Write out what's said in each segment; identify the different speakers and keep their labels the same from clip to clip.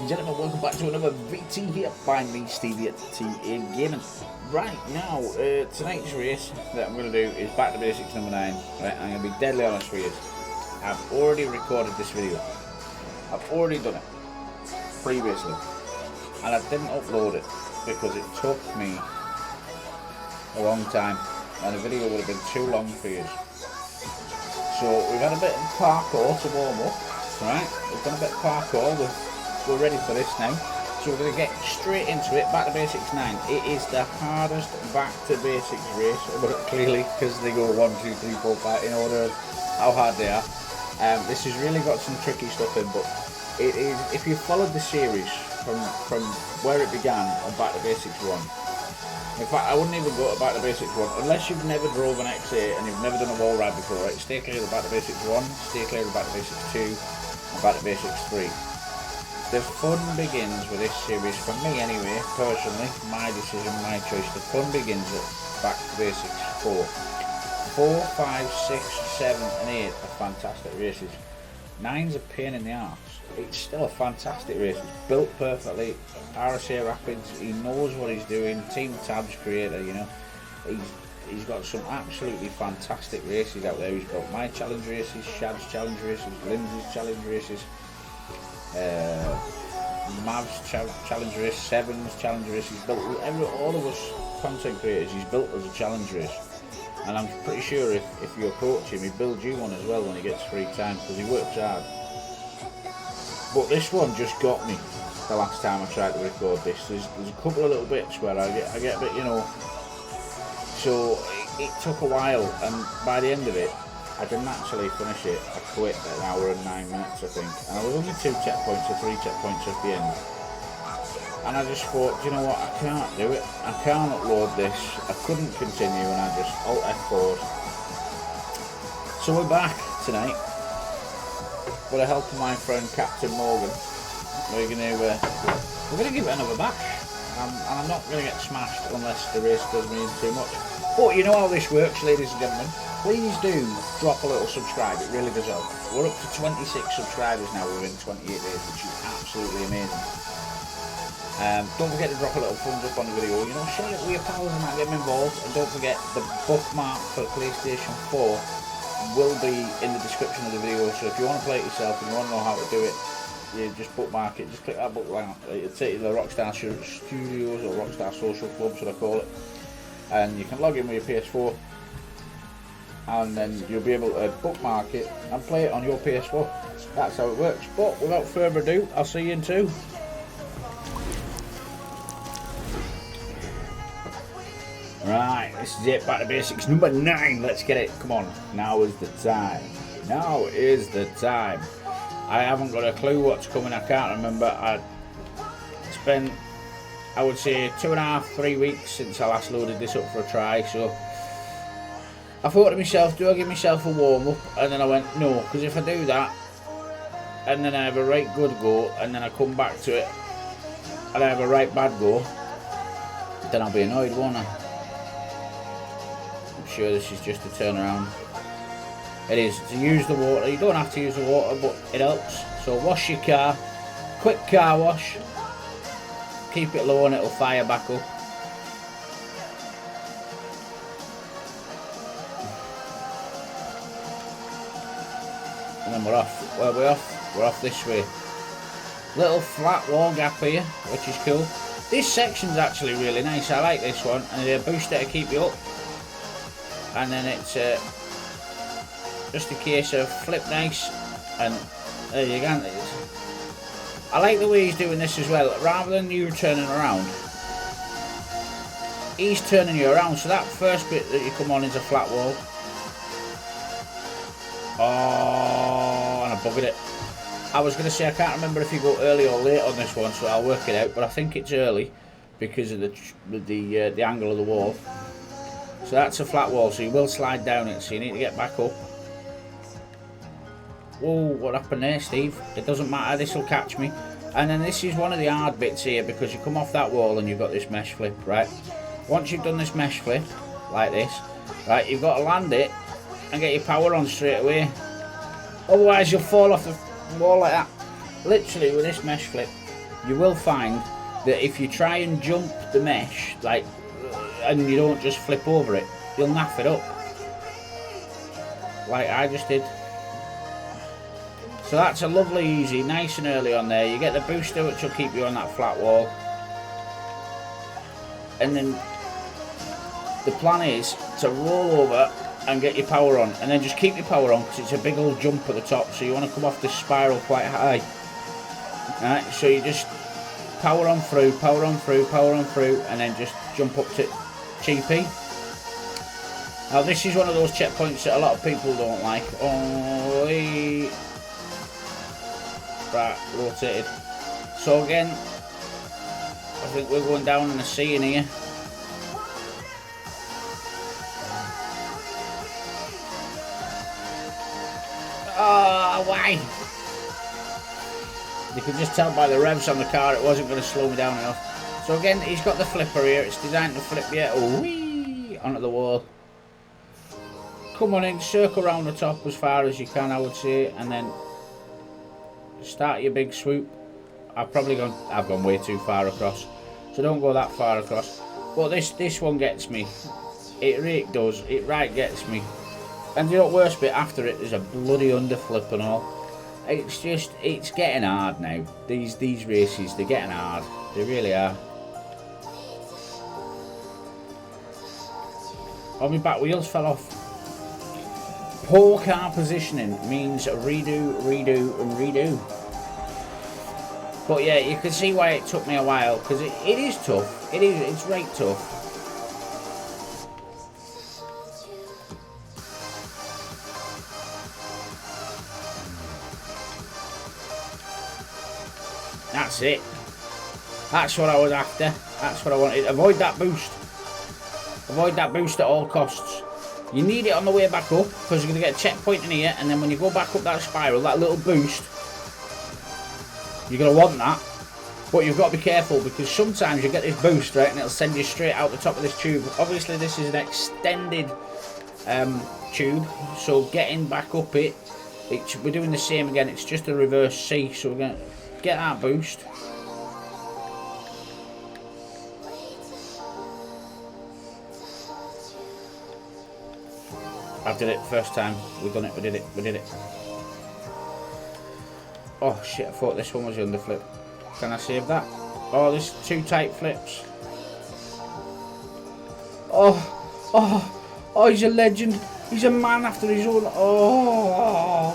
Speaker 1: and gentlemen, welcome back to another VT here by me, Stevie at TA Gaming. Right now, tonight's race that I'm going to do is Back to Basics number 9. Right, I'm going to be deadly honest with you. I've already recorded this video. I've already done it previously, and I didn't upload it because it took me a long time, and the video would have been too long for you. So we've had a bit of parkour to warm up. Right, we've done a bit of parkour. We're ready for this now. So we're going to get straight into it. Back to Basics 9. It is the hardest Back to Basics race, but clearly because they go 1, 2, 3, 4, 5 in order of how hard they are. This has really got some tricky stuff in, but it is. If you followed the series from where it began on Back to Basics 1. In fact, I wouldn't even go to Back to Basics 1 unless you've never drove an XA and you've never done a wall ride before. Right? Stay clear of Back to Basics 1, stay clear of Back to Basics 2, and Back to Basics 3. The fun begins with this series, for me anyway, personally, my decision, my choice. The fun begins at Back to Basics 4. 4, 5, 6, 7 and 8 are fantastic races. 9's a pain in the arse. It's still a fantastic race. It's built perfectly. RSArapidZz, he knows what he's doing. Team Tab's creator, you know. He's got some absolutely fantastic races out there. He's got my challenge races, Shad's challenge races, Lindsay's challenge races, Mav's challenge race, Seven's challenge race. He's built all of us content creators. He's built us a challenge race, and I'm pretty sure if you approach him, he builds you one as well when he gets free time, because he works hard. But this one just got me the last time I tried to record this. There's a couple of little bits where I get a bit, you know. So it took a while, and by the end of it, I didn't actually finish it. I quit at 1 hour and 9 minutes, I think. And I was only 2 checkpoints or 3 checkpoints at the end. And I just thought, you know what, I can't do it. I can't upload this. I couldn't continue, and I just Alt F4'd. So we're back tonight with the help of my friend Captain Morgan. We're gonna give it another bash. And I'm not gonna get smashed unless the race does me in too much. But you know how this works, ladies and gentlemen. Please do drop a little subscribe, it really does help. We're up to 26 subscribers now within 28 days, which is absolutely amazing. Don't forget to drop a little thumbs up on the video, you know, share it with your pals and get them involved. And don't forget, the bookmark for PlayStation 4 will be in the description of the video, so if you want to play it yourself and you want to know how to do it, you just bookmark it, just click that bookmark. It'll take you to the Rockstar Studios or Rockstar Social Club, should I call it, and you can log in with your PS4. And then you'll be able to bookmark it and play it on your PS4. That's how it works. But without further ado, I'll see you in 2. Right, this is it, Back to Basics number 9. Let's get it. Come on. Now is the time. Now is the time. I haven't got a clue what's coming. I can't remember. I spent, I would say, 2.5, 3 weeks since I last loaded this up for a try. So I thought to myself, do I give myself a warm up? And then I went, no, because if I do that and then I have a right good go and then I come back to it and I have a right bad go, then I'll be annoyed, won't I? I'm sure this is just a turnaround. It is to use the water. You don't have to use the water, but it helps. So wash your car, quick car wash, keep it low and it'll fire back up. And then we're off. Where are we off? We're off this way. Little flat wall gap here, which is cool. This section's actually really nice. I like this one, and a booster to keep you up. And then it's just a case of flip nice, and there you go. I like the way he's doing this as well. Rather than you turning around, he's turning you around. So that first bit that you come on is a flat wall. Oh, and I buggered it. I was going to say, I can't remember if you go early or late on this one, so I'll work it out, but I think it's early because of the angle of the wall. So that's a flat wall, so you will slide down it, so you need to get back up. Whoa, what happened there, Steve? It doesn't matter, this will catch me. And then this is one of the hard bits here, because you come off that wall and you've got this mesh flip, right? Once you've done this mesh flip, like this, right, you've got to land it and get your power on straight away. Otherwise you'll fall off the wall like that. Literally with this mesh flip, you will find that if you try and jump the mesh, like, and you don't just flip over it, you'll naff it up. Like I just did. So that's a lovely easy, nice and early on there. You get the booster, which will keep you on that flat wall. And then the plan is to roll over and get your power on, and then just keep your power on because it's a big old jump at the top, so you want to come off this spiral quite high. Alright, so you just power on through, power on through, power on through, and then just jump up to cheapy. Now this is one of those checkpoints that a lot of people don't like. Oh, right, rotated. So again, I think we're going down in a C in here. Oh, why? You can just tell by the revs on the car it wasn't going to slow me down enough. So again, he's got the flipper here. It's designed to flip you onto the wall. Come on in, circle around the top as far as you can, I would say, and then start your big swoop. I've gone way too far across, so don't go that far across. But this one gets me. It really does. It right gets me. And you know what worst bit after it is a bloody underflip and all. It's getting hard now. These races, they're getting hard. They really are. Oh, my back wheels fell off. Poor car positioning means redo, redo, and redo. But yeah, you can see why it took me a while, because it is tough. It's right tough. That's it. That's what I was after. That's what I wanted. Avoid that boost. Avoid that boost at all costs. You need it on the way back up, because you're going to get a checkpoint in here, and then when you go back up that spiral, that little boost, you're going to want that. But you've got to be careful, because sometimes you get this boost, right, and it'll send you straight out the top of this tube. Obviously this is an extended tube, so getting back up it, we're doing the same again. It's just a reverse C, so we're going to get that boost. I did it first time. We done it. We did it. Oh shit! I thought this one was the underflip. Can I save that? Oh, there's two tight flips. Oh! He's a legend. He's a man after his own. Oh!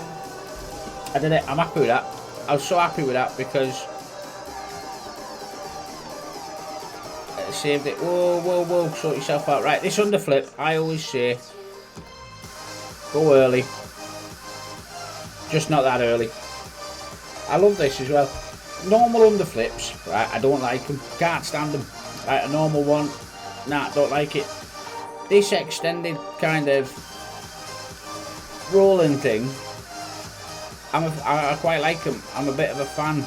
Speaker 1: I did it. I'm happy with that. I was so happy with that because I saved it. Whoa! Sort yourself out. Right, this underflip. I always say, go early. Just not that early. I love this as well. Normal underflips, right, I don't like them. Can't stand them. Right, a normal one, nah, don't like it. This extended kind of rolling thing, I quite like them. I'm a bit of a fan.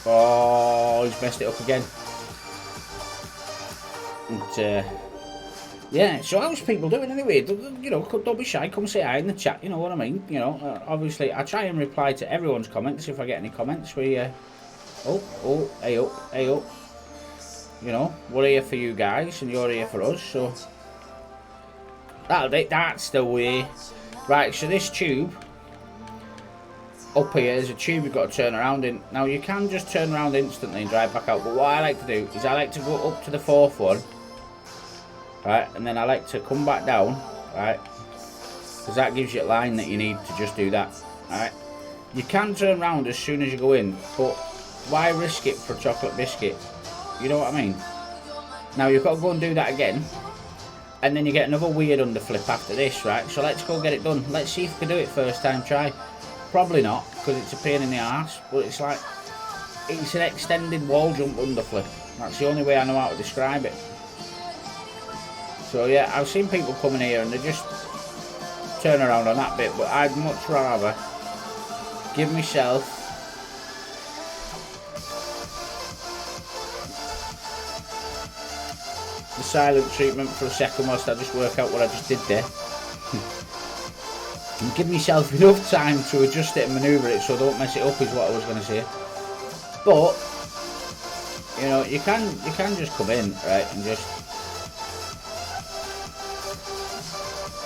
Speaker 1: Oh, he's messed it up again. And, yeah, so how's people doing anyway? You know, don't be shy, come say hi in the chat, you know what I mean? You know, obviously, I try and reply to everyone's comments if I get any comments. Hey up. You know, we're here for you guys and you're here for us, so that's the way. Right, so this tube up here is a tube you've got to turn around in. Now, you can just turn around instantly and drive back out, but what I like to do is I like to go up to the fourth one. Right, and then I like to come back down, right, because that gives you a line that you need to just do that. Right, you can turn around as soon as you go in, but why risk it for a chocolate biscuit? You know what I mean? Now you've got to go and do that again, and then you get another weird underflip after this, right? So let's go get it done. Let's see if we can do it first time try. Probably not, because it's a pain in the arse, but it's like, it's an extended wall jump underflip. That's the only way I know how to describe it. So yeah, I've seen people coming here and they just turn around on that bit, but I'd much rather give myself the silent treatment for a second whilst I just work out what I just did there. and give myself enough time to adjust it and manoeuvre it so I don't mess it up, is what I was going to say. But you know, you can just come in, right, and just,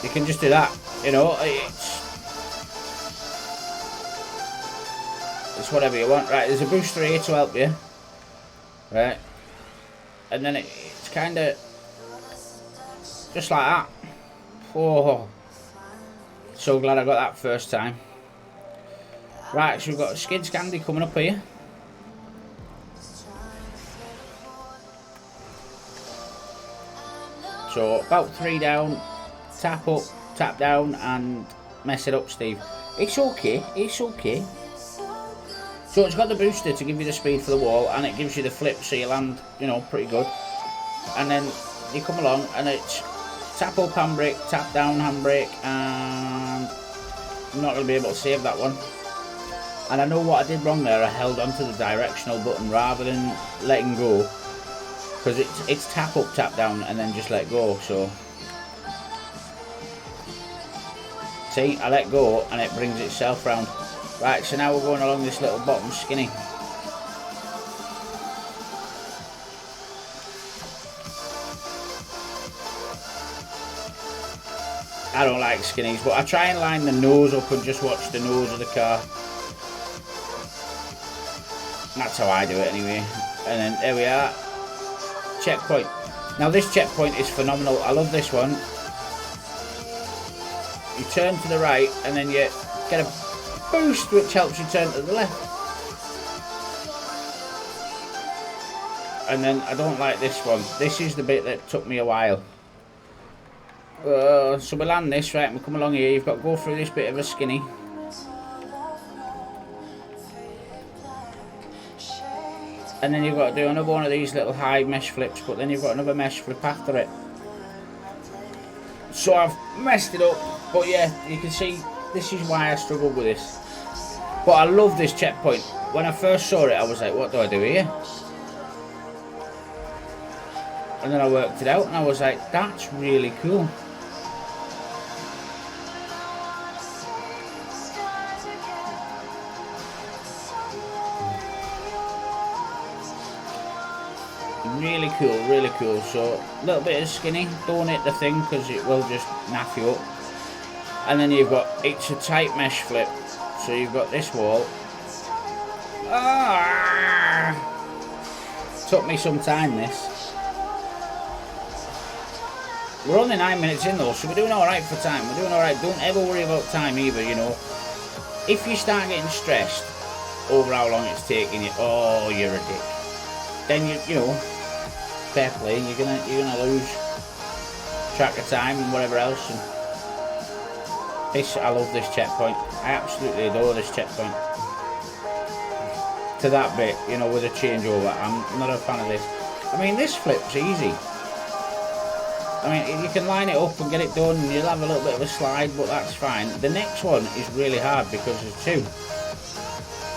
Speaker 1: you can just do that, you know, it's whatever you want. Right, there's a booster here to help you, right, and then it's kind of just like that. Oh, so glad I got that first time. Right, so we've got Skid Scandi coming up here. So about 3 down, tap up, tap down, and mess it up, Steve. It's okay, it's okay. So it's got the booster to give you the speed for the wall, and it gives you the flip so you land, you know, pretty good. And then you come along and it's tap up handbrake, tap down handbrake, and I'm not going to be able to save that one. And I know what I did wrong there. I held onto the directional button rather than letting go. Because it's tap up, tap down, and then just let go. So, see, I let go, and it brings itself round. Right, so now we're going along this little bottom skinny. I don't like skinnies, but I try and line the nose up and just watch the nose of the car. That's how I do it anyway. And then there we are. Checkpoint. Now this checkpoint is phenomenal. I love this one. You turn to the right and then you get a boost which helps you turn to the left. And then I don't like this one. This is the bit that took me a while. So we land this, right, and we come along here. You've got to go through this bit of a skinny. And then you've got to do another one of these little high mesh flips, but then you've got another mesh flip after it. So I've messed it up, but yeah, you can see this is why I struggled with this. But I love this checkpoint. When I first saw it, I was like, what do I do here? And then I worked it out and I was like, that's really cool. Really cool, really cool. So a little bit of skinny, don't hit the thing because it will just naff you up. And then you've got, it's a tight mesh flip, so you've got this wall. Took me some time this. We're only 9 minutes in though, so we're doing alright for time. We're doing alright. Don't ever worry about time either, you know. If you start getting stressed over how long it's taking you, oh, you're a dick. Then you know, fair play, you're gonna lose track of time and whatever else. And this, I love this checkpoint. I absolutely adore this checkpoint. To that bit, you know, with a changeover, I'm not a fan of this. I mean, this flip's easy. I mean, you can line it up and get it done, and you'll have a little bit of a slide, but that's fine. The next one is really hard because there's two.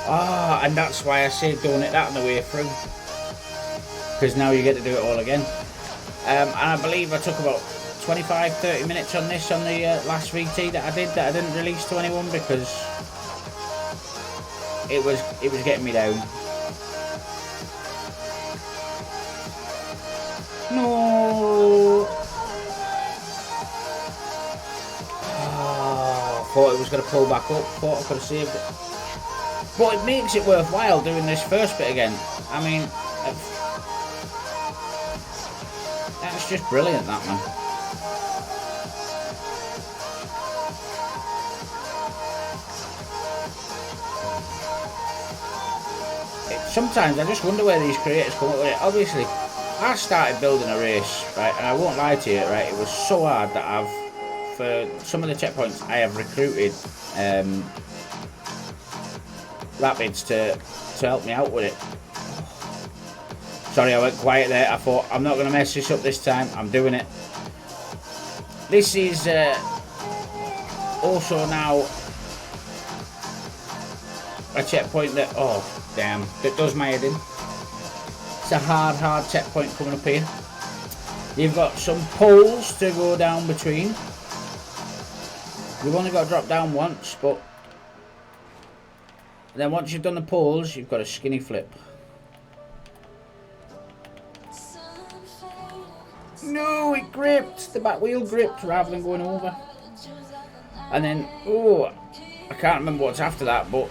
Speaker 1: And that's why I say don't hit that on the way through. Because now you get to do it all again. And I believe I took about 25-30 minutes on this on the last VT that I didn't release to anyone because it was getting me down. No. Thought it was going to pull back up. Thought I could have saved it. But it makes it worthwhile doing this first bit again. I mean, that's just brilliant, that, man. Sometimes I just wonder where these creators come up with it. Obviously, I started building a race, right, and I won't lie to you, right, it was so hard that for some of the checkpoints, I have recruited Rapids to help me out with it. Sorry, I went quiet there. I thought, I'm not going to mess this up this time. I'm doing it. This is also now a checkpoint that, oh, damn, that does my head in. It's a hard checkpoint coming up here. You've got some poles to go down between. You've only got to drop down once, but then once you've done the pulls, you've got a skinny flip. No, it gripped. The back wheel gripped rather than going over. And then, oh, I can't remember what's after that, but...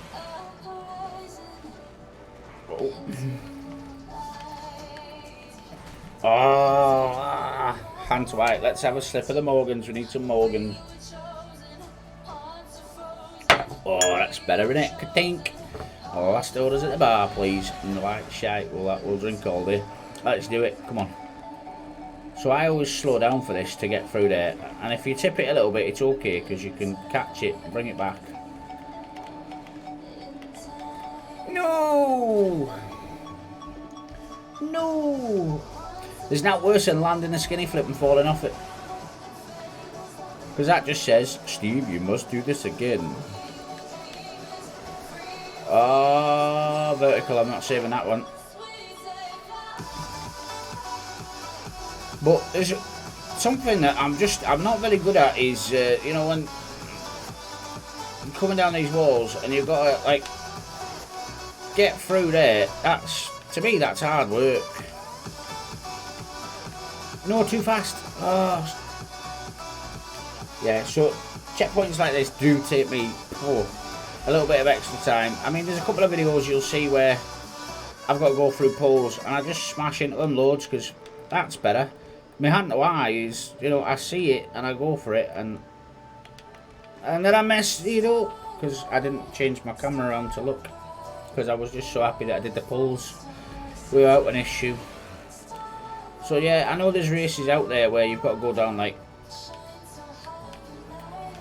Speaker 1: Oh, hands white. Let's have a slip of the Morgans. We need some Morgans. Oh, that's better, isn't it? Ka-tink. Oh, last orders at the bar, please. And the white shite, we'll drink all day. Let's do it. Come on. So I always slow down for this to get through there. And if you tip it a little bit, it's okay, because you can catch it and bring it back. No! No! There's not worse than landing a skinny flip and falling off it. Because that just says, Steve, you must do this again. Oh, vertical, I'm not saving that one. But there's something that I'm not very good at is, you know, when you're coming down these walls and you've got to, like, get through there. To me, that's hard work. No, too fast. Oh. Yeah, so checkpoints like this do take me a little bit of extra time. I mean, there's a couple of videos you'll see where I've got to go through poles and I just smash into them loads because that's better. My hand to eye is, you know, I see it and I go for it and then I mess it up because I didn't change my camera around to look because I was just so happy that I did the poles without an issue. So yeah, I know there's races out there where you've got to go down like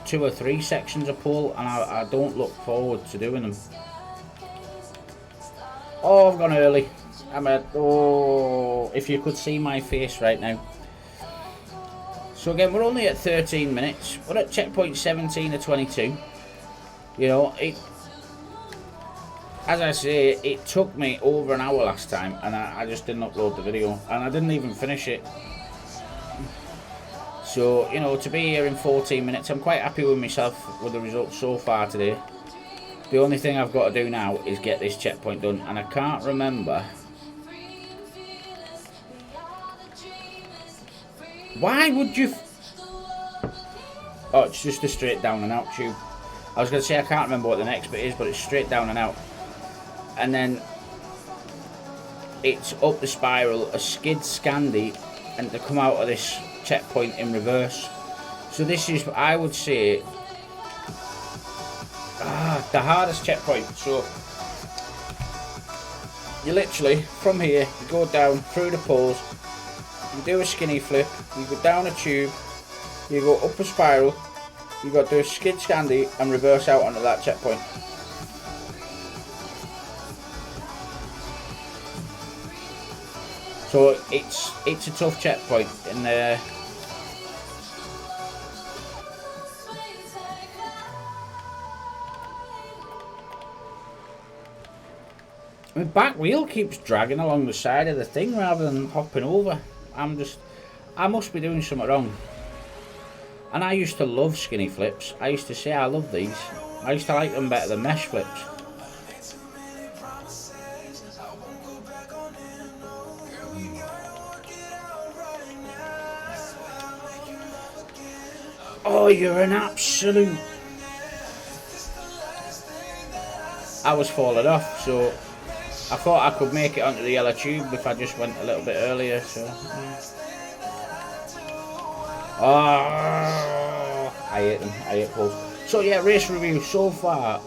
Speaker 1: 2 or 3 sections of pole and I don't look forward to doing them. Oh, I've gone early. If you could see my face right now. So again, we're only at 13 minutes. We're at checkpoint 17 of 22. You know, as I say, it took me over an hour last time and I just didn't upload the video and I didn't even finish it. So, you know, to be here in 14 minutes, I'm quite happy with myself with the results so far today. The only thing I've got to do now is get this checkpoint done and I can't remember. Why would you... Oh, it's just a straight down and out tube. I was going to say I can't remember what the next bit is, but it's straight down and out. And then it's up the spiral, a skid Scandi, and to come out of this checkpoint in reverse. So this is, I would say, the hardest checkpoint. So you literally, from here, you go down through the poles, you do a skinny flip, you go down a tube, you go up a spiral, you got to do a skid Scandi and reverse out onto that checkpoint. So it's a tough checkpoint in there. My back wheel keeps dragging along the side of the thing rather than hopping over. I must be doing something wrong. And I used to love skinny flips. I used to say I love these. I used to like them better than mesh flips. Oh, you're an absolute... I was falling off, so I thought I could make it onto the yellow tube if I just went a little bit earlier, so... Oh, I hate them, I hate poles. So yeah, race review so far.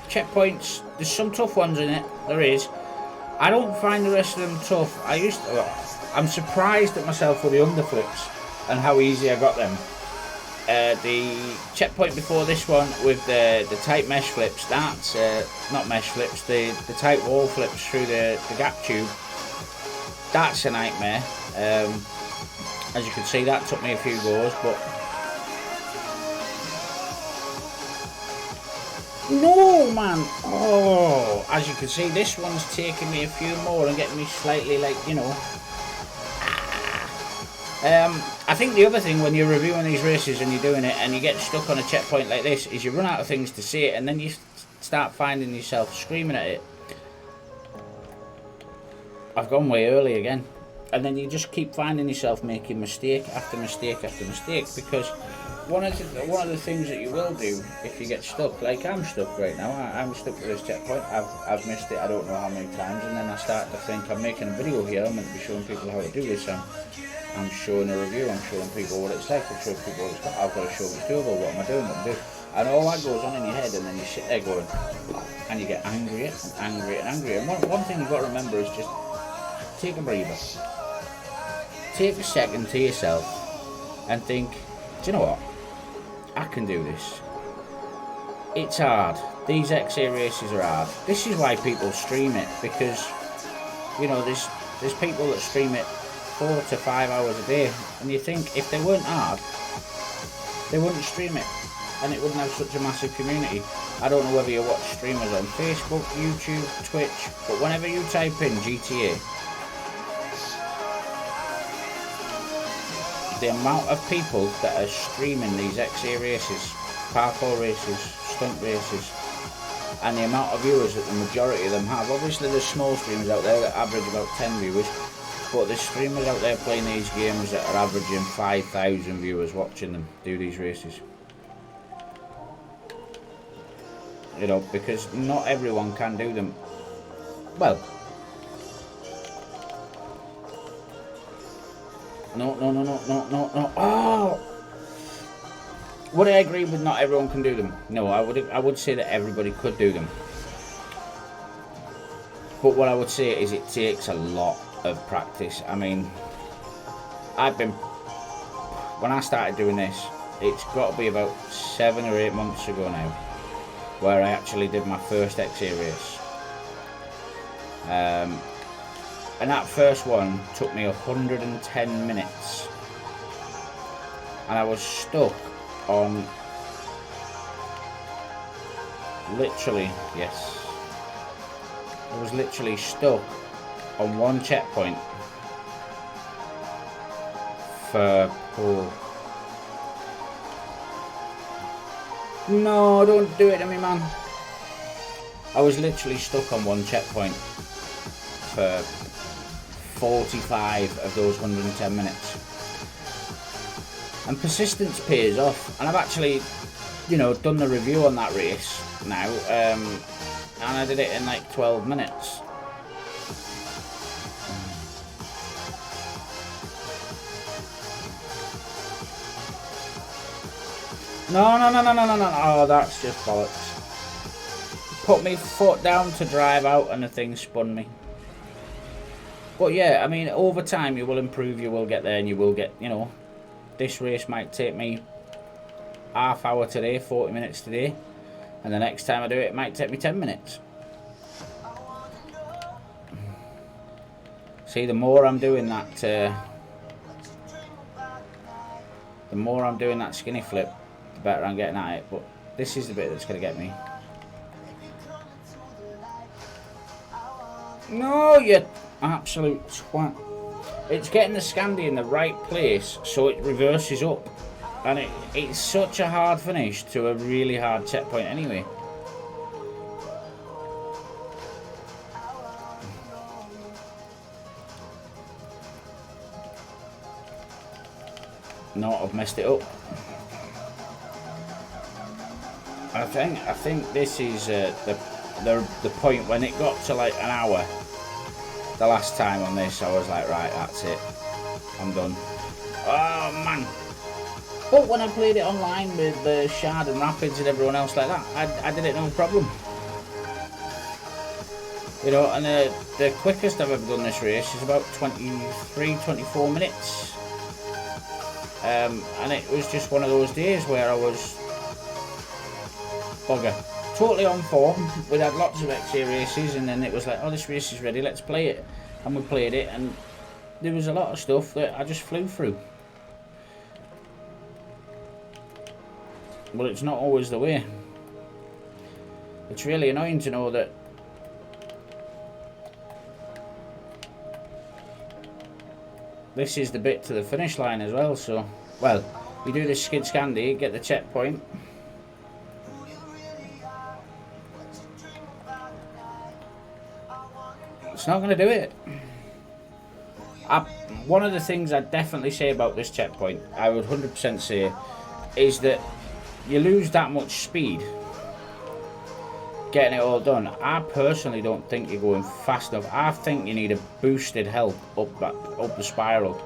Speaker 1: Checkpoints, there's some tough ones in it, there is. I don't find the rest of them tough. I'm surprised at myself with the underflips and how easy I got them. The checkpoint before this one with the tight mesh flips, that's not mesh flips, the tight wall flips through the gap tube, that's a nightmare. As you can see, that took me a few goes, but no, man. Oh, as you can see, this one's taking me a few more and getting me slightly, like, you know. I think the other thing when you're reviewing these races and you're doing it and you get stuck on a checkpoint like this is you run out of things to say and then you start finding yourself screaming at it. I've gone way early again. And then you just keep finding yourself making mistake after mistake after mistake, because one of the things that you will do if you get stuck, like I'm stuck right now, I'm stuck at this checkpoint, I've missed it I don't know how many times, and then I start to think I'm making a video here, I'm meant to be showing people how to do this, I'm showing a review, I'm showing people what it's like, I'm showing people what it's got, I've got to show what's doable, what am I doing, what I'm doing, and all that goes on in your head, and then you sit there going, and you get angrier and angrier and angrier, and one thing you've got to remember is just take a breather. Take a second to yourself and think, do you know what? I can do this. It's hard. These XA races are hard. This is why people stream it, because, you know, there's people that stream it 4 to 5 hours a day, and you think if they weren't hard, they wouldn't stream it, and it wouldn't have such a massive community. I don't know whether you watch streamers on Facebook, YouTube, Twitch, but whenever you type in GTA, the amount of people that are streaming these XA races, parkour races, stunt races, and the amount of viewers that the majority of them have. Obviously there's small streamers out there that average about 10 viewers, but there's streamers out there playing these games that are averaging 5,000 viewers watching them do these races. You know, because not everyone can do them. Well, No. Oh! Would I agree with not everyone can do them? No, I would say that everybody could do them. But what I would say is it takes a lot of practice. I mean, when I started doing this, it's got to be about 7 or 8 months ago now, where I actually did my first XA race. And that first one took me 110 minutes. And I was stuck on, literally, yes. I was literally stuck on one checkpoint for, no, don't do it to me, man. I was literally stuck on one checkpoint for 45 of those 110 minutes. And persistence pays off. And I've actually, you know, done the review on that race now, and I did it in like 12 minutes. No, oh, that's just bollocks. Put my foot down to drive out and the thing spun me. But yeah, I mean, over time you will improve, you will get there, and you will get, you know, this race might take me half hour today, 40 minutes today, and the next time I do it, it might take me 10 minutes. See, the more I'm doing that, skinny flip, the better I'm getting at it. But this is the bit that's going to get me. No, you absolute twat. It's getting the Scandi in the right place so it reverses up. And it's such a hard finish to a really hard checkpoint anyway. No, I've messed it up. I think this is the point when it got to like an hour. The last time on this, I was like, right, that's it. I'm done. Oh man! But when I played it online with Shard and Rapids and everyone else like that, I did it no problem. You know, and the quickest I've ever done this race is about 23, 24 minutes. And it was just one of those days where I was bugger. Totally on form. We'd had lots of XA races, and then it was like, oh, this race is ready, let's play it. And we played it, and there was a lot of stuff that I just flew through. But it's not always the way. It's really annoying to know that this is the bit to the finish line as well. So, well, you do this skid scandy, get the checkpoint. It's not going to do it. One of the things I'd definitely say about this checkpoint, I would 100% say, is that you lose that much speed getting it all done. I personally don't think you're going fast enough. I think you need a boosted health up the spiral.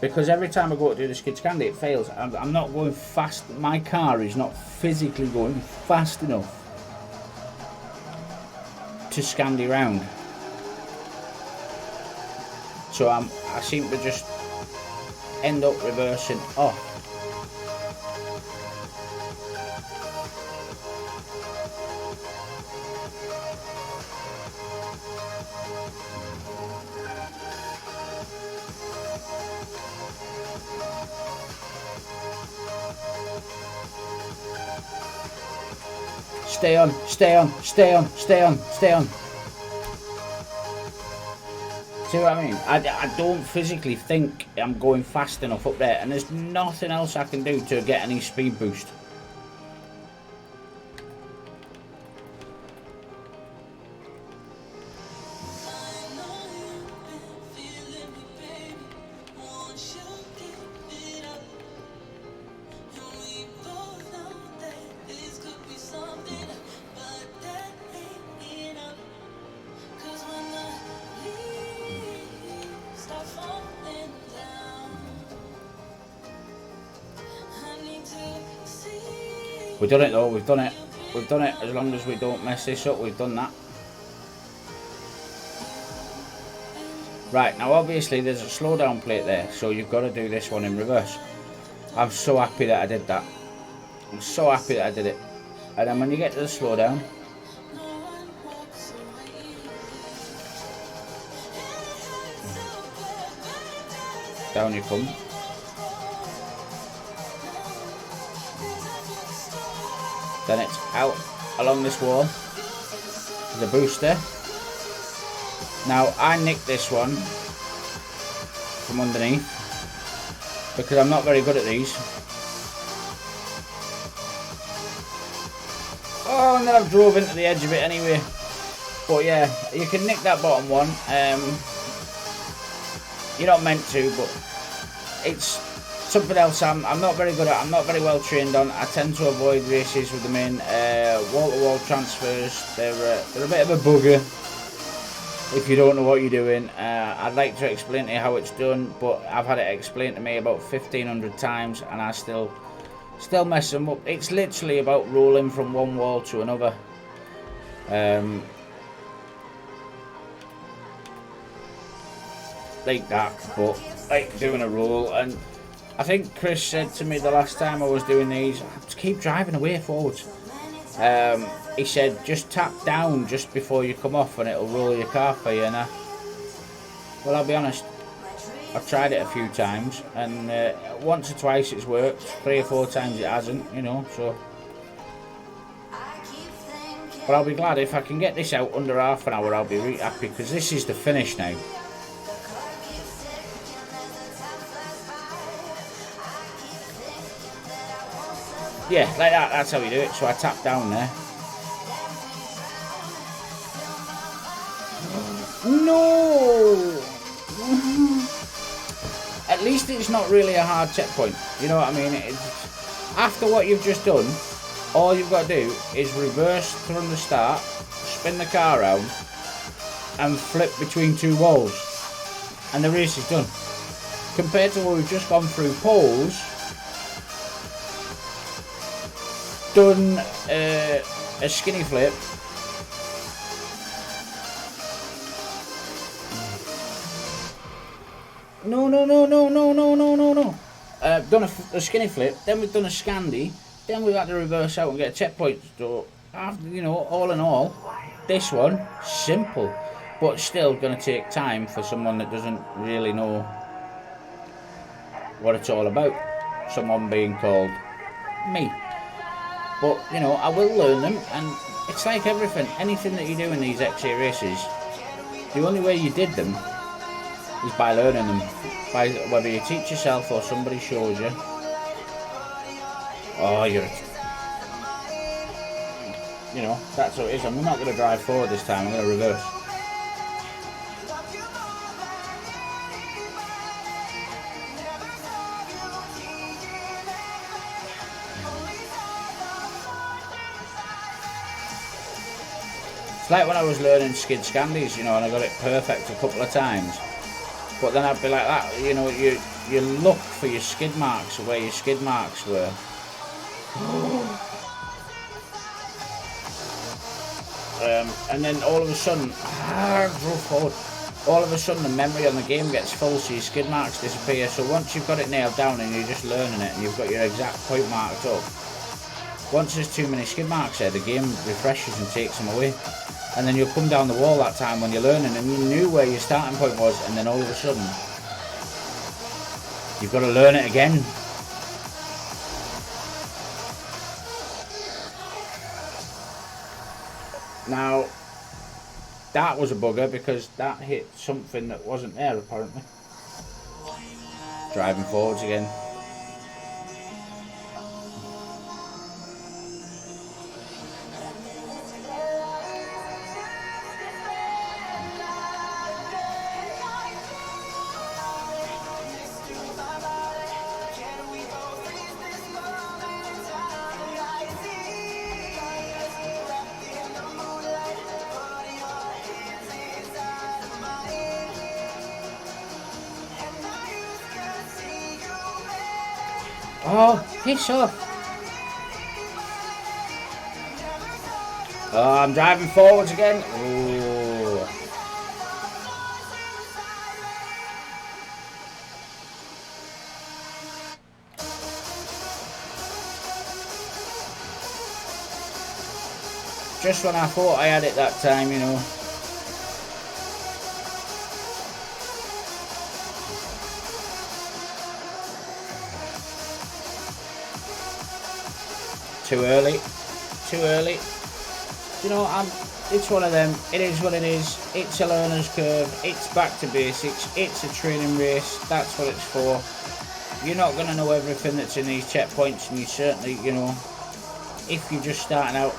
Speaker 1: Because every time I go to do the skid scandy, it fails. I'm not going fast. My car is not physically going fast enough to scandy round. So I seem to just end up reversing off. Stay on, stay on, stay on, stay on, stay on. See what I mean? I don't physically think I'm going fast enough up there, and there's nothing else I can do to get any speed boost. We've done it though, we've done it. We've done it. As long as we don't mess this up, we've done that. Right, now obviously there's a slowdown plate there, so you've got to do this one in reverse. I'm so happy that I did that. I'm so happy that I did it. And then when you get to the slowdown, down you come. Then it's out along this wall, the booster. Now I nicked this one from underneath because I'm not very good at these. Oh, and then I've drove into the edge of it anyway. But yeah, you can nick that bottom one. You're not meant to, but it's something else I'm not very good at. I'm not very well trained on. I tend to avoid races with them in. Wall-to-wall transfers, they're a bit of a bugger if you don't know what you're doing. I'd like to explain to you how it's done, but I've had it explained to me about 1,500 times and I still mess them up. It's literally about rolling from one wall to another. Like that, but like doing a roll. And I think Chris said to me the last time I was doing these, just keep driving away forwards. He said just tap down just before you come off and it'll roll your car for you. And well, I'll be honest, I've tried it a few times and once or twice it's worked, 3 or 4 times it hasn't, you know, so. But I'll be glad if I can get this out under half an hour. I'll be really happy because this is the finish now. Yeah, like that, that's how you do it. So I tap down there. No! At least it's not really a hard checkpoint. You know what I mean? After what you've just done, all you've got to do is reverse from the start, spin the car around, and flip between 2 walls. And the race is done. Compared to what we've just gone through poles, done a skinny flip, done a skinny flip, then we've done a scandy, then we've had to reverse out and get a checkpoint. So after, you know, all in all, this one simple, but still going to take time for someone that doesn't really know what it's all about, someone being called me. But, you know, I will learn them, and it's like everything. Anything that you do in these XA races, The only way you did them is by learning them. By whether you teach yourself or somebody shows you. Oh, you know, that's what it is. I'm not going to drive forward this time, I'm going to reverse. It's like when I was learning skid scandies, you know, and I got it perfect a couple of times. But then I'd be like that, you know, you look for your skid marks, where your skid marks were. And then all of a sudden, drove forward. All of a sudden the memory on the game gets full, so your skid marks disappear. So once you've got it nailed down and you're just learning it and you've got your exact point marked up, once there's too many skid marks there, the game refreshes and takes them away. And then you'll come down the wall that time when you're learning and you knew where your starting point was, and then all of a sudden you've got to learn it again. Now that was a bugger because that hit something that wasn't there apparently. Driving forwards again. Oh, piss off. Oh, I'm driving forwards again. Ooh. Just when I thought I had it that time, you know. Too early, too early. You know, it's one of them. It is what it is. It's a learner's curve. It's back to basics. It's a training race. That's what it's for. You're not going to know everything that's in these checkpoints, and you certainly, you know, if you're just starting out,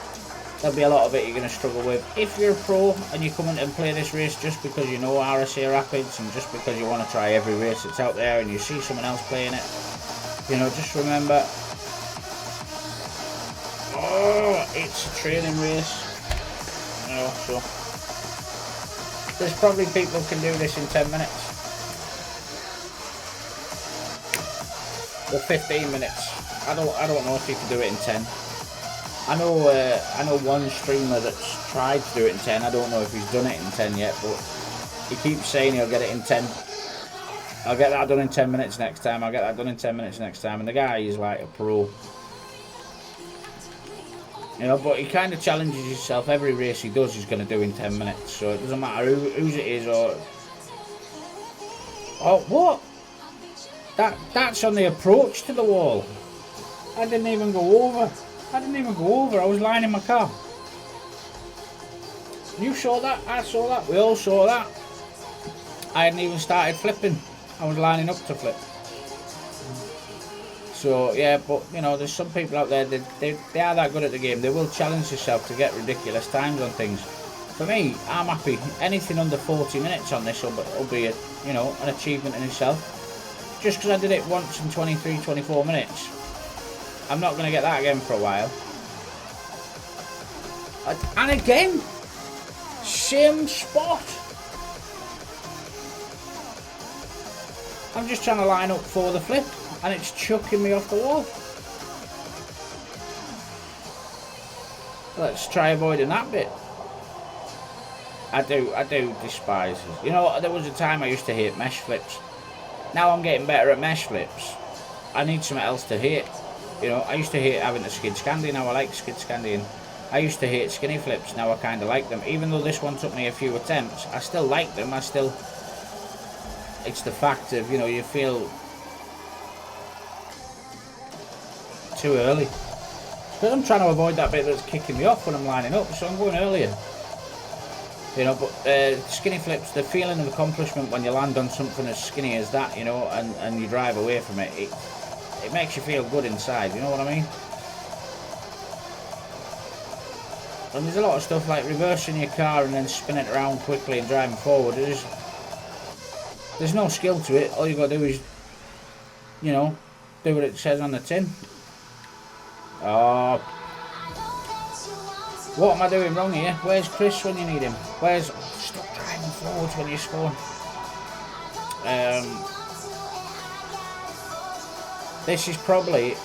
Speaker 1: there'll be a lot of it you're going to struggle with. If you're a pro and you come in and play this race just because you know RSA Rapids and just because you want to try every race that's out there and you see someone else playing it, you know, just remember, it's a training race, you know, so there's probably people who can do this in 10 minutes or 15 minutes. I don't know if you can do it in 10. I know one streamer that's tried to do it in 10. I don't know if he's done it in 10 yet, but he keeps saying he'll get it in 10. I'll get that done in 10 minutes next time. I'll get that done in 10 minutes next time. And the guy is like a pro. You know, but he kind of challenges himself. Every race he does he's going to do in 10 minutes. So it doesn't matter whose it is or... Oh, what? That's on the approach to the wall. I didn't even go over. I was lying in my car. You saw that? I saw that. We all saw that. I hadn't even started flipping. I was lining up to flip. So yeah, but you know, there's some people out there that they are that good at the game. They will challenge themselves to get ridiculous times on things. For me, I'm happy. Anything under 40 minutes on this will be a, you know, an achievement in itself. Just because I did it once in 23, 24 minutes, I'm not going to get that again for a while. And again, same spot. I'm just trying to line up for the flip, and it's chucking me off the wall. Let's try avoiding that bit. I do despise it. You know, there was a time I used to hate mesh flips. Now I'm getting better at mesh flips. I need something else to hate. You know, I used to hate having a skid scandy, now I like skid scandying. I used to hate skinny flips, now I kind of like them. Even though this one took me a few attempts, I still like them. It's the fact of, you know, you feel too early. Because I'm trying to avoid that bit that's kicking me off when I'm lining up, so I'm going earlier. You know, but skinny flips, the feeling of accomplishment when you land on something as skinny as that, you know, and you drive away from it, it makes you feel good inside, you know what I mean? And there's a lot of stuff like reversing your car and then spinning it around quickly and driving forward. There's no skill to it. All you got to do is, you know, do what it says on the tin. Oh. What am I doing wrong here? Where's Chris when you need him? Where's... Stop driving forward when you spawn. This is probably...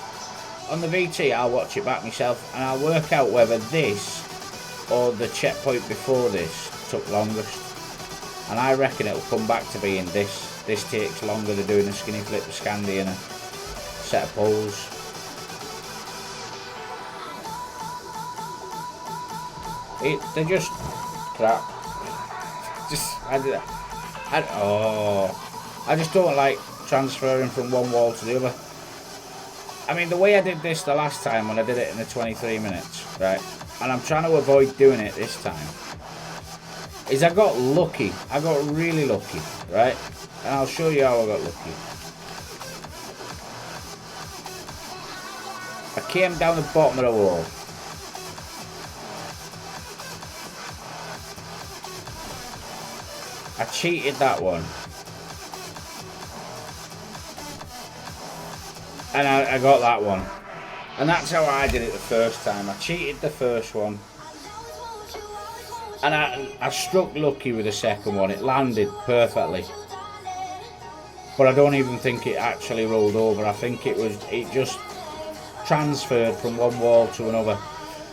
Speaker 1: On the VT, I'll watch it back myself and I'll work out whether this or the checkpoint before this took longest. And I reckon it'll come back to being this. This takes longer than doing a skinny flip, a Scandi and a set of poles. They're just crap. I just don't like transferring from one wall to the other. I mean, the way I did this the last time when I did it in the 23 minutes, right? And I'm trying to avoid doing it this time. Is I got lucky. I got really lucky, right? And I'll show you how I got lucky. I came down the bottom of the wall. I cheated that one. And I got that one. And that's how I did it the first time. I cheated the first one. And I struck lucky with the second one. It landed perfectly. But I don't even think it actually rolled over. I think it just transferred from one wall to another.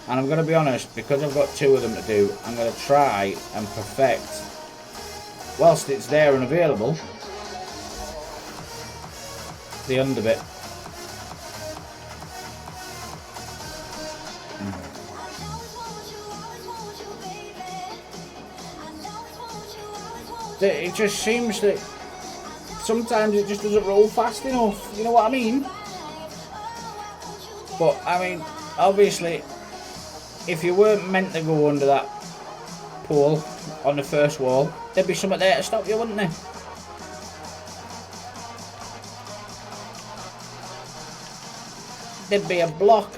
Speaker 1: And I'm going to be honest, because I've got two of them to do, I'm going to try and perfect, whilst it's there and available, the under bit. It just seems that sometimes it just doesn't roll fast enough, you know what I mean? But, I mean, obviously, if you weren't meant to go under that pole on the first wall, there'd be something there to stop you, wouldn't there? There'd be a block.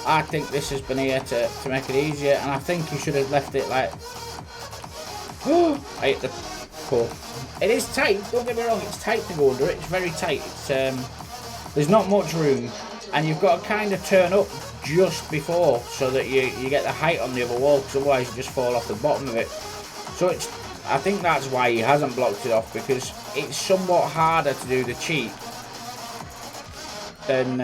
Speaker 1: I think this has been here to make it easier, and I think you should have left it like... I hate the pole. It is tight, don't get me wrong, it's tight to go under it, it's very tight. There's not much room, and you've got to kind of turn up just before so that you get the height on the other wall, because otherwise you just fall off the bottom of it. So I think that's why he hasn't blocked it off, because it's somewhat harder to do the cheat than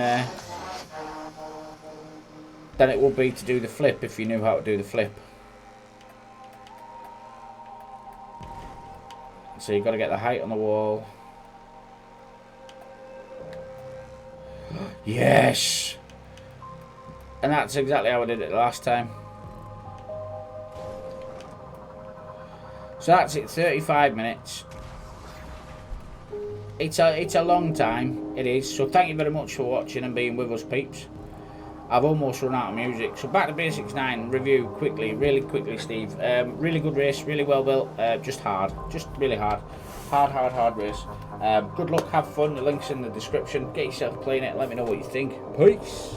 Speaker 1: it would be to do the flip if you knew how to do the flip. So you've got to get the height on the wall. Yes! And that's exactly how I did it last time. So that's it, 35 minutes. It's a long time, it is. So thank you very much for watching and being with us, peeps. I've almost run out of music. So back to Basics 9 review quickly, really quickly, Steve. Really good race, really well built, just hard, just really hard. Hard race. Good luck, have fun, the link's in the description. Get yourself playing it, let me know what you think. Peace.